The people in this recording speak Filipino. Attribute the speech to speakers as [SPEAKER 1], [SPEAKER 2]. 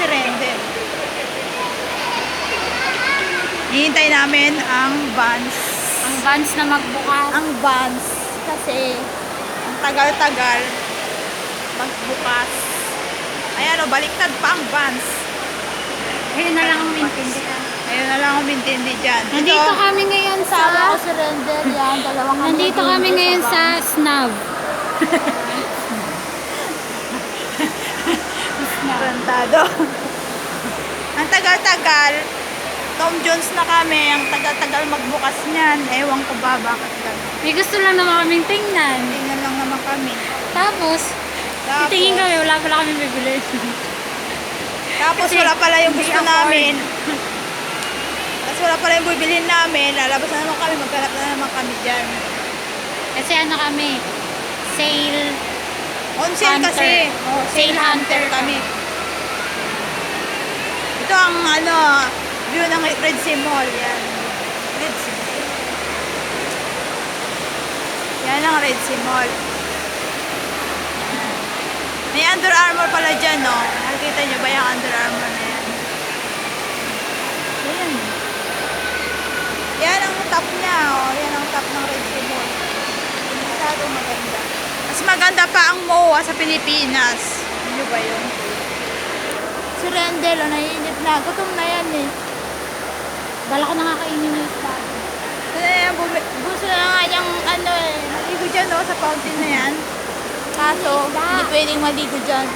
[SPEAKER 1] si Render. Hihintay namin ang Vans.
[SPEAKER 2] Ang Vans na magbukas.
[SPEAKER 1] Ang Vans. Kasi, ang tagal-tagal magbukas. Ayan o, baliktad pa ang Vans.
[SPEAKER 2] Ayun na lang ang maintindihan.
[SPEAKER 1] Ayun na lang ang intindi dyan.
[SPEAKER 2] Nandito kami ngayon
[SPEAKER 1] Kasama ko
[SPEAKER 2] sa...
[SPEAKER 1] si Render. Yan, dalawang kami.
[SPEAKER 2] Nandito kami ngayon sa Snav.
[SPEAKER 1] Rentado. Ang tagal-tagal. Tom Jones na kami. Ang tagal-tagal magbukas niyan. Ewan ko ba bakit gano'n.
[SPEAKER 2] May gusto lang naman kaming tingnan.
[SPEAKER 1] Tingnan lang naman kami.
[SPEAKER 2] Tapos, titingin kami, wala pala kami bibili.
[SPEAKER 1] Tapos
[SPEAKER 2] Kasi,
[SPEAKER 1] wala pala yung gusto
[SPEAKER 2] hindi
[SPEAKER 1] namin. Tapos wala pala yung bibilhin namin. Lalabas na naman kami. Maghanap na naman kami dyan.
[SPEAKER 2] Kasi ano kami, sale,
[SPEAKER 1] On sale
[SPEAKER 2] Hunter.
[SPEAKER 1] kasi. Oh, sale
[SPEAKER 2] Sale
[SPEAKER 1] hunter
[SPEAKER 2] hunter
[SPEAKER 1] kami. Ito ang ano, view ng Red Sea Mall. Yan. Red Sea. Yan ang Red Sea Mall. May Under Armour pala dyan, no? Nakikita nyo ba yung Under Armour na yan? Yan. Yan ang top niya, oh. Yan ang top ng Red Sea Mall. Masyadong maganda. Mas maganda pa ang MOA sa Pilipinas. Ano ba yun? Si Rendel, oh, naiinip na. Gutom na yan, eh.
[SPEAKER 2] bala ko nakakainin yung isda.
[SPEAKER 1] Gusto na nga niyang ano eh, maligo dyan no, sa fountain na yan. Kaso, hindi pwedeng maligo dyan.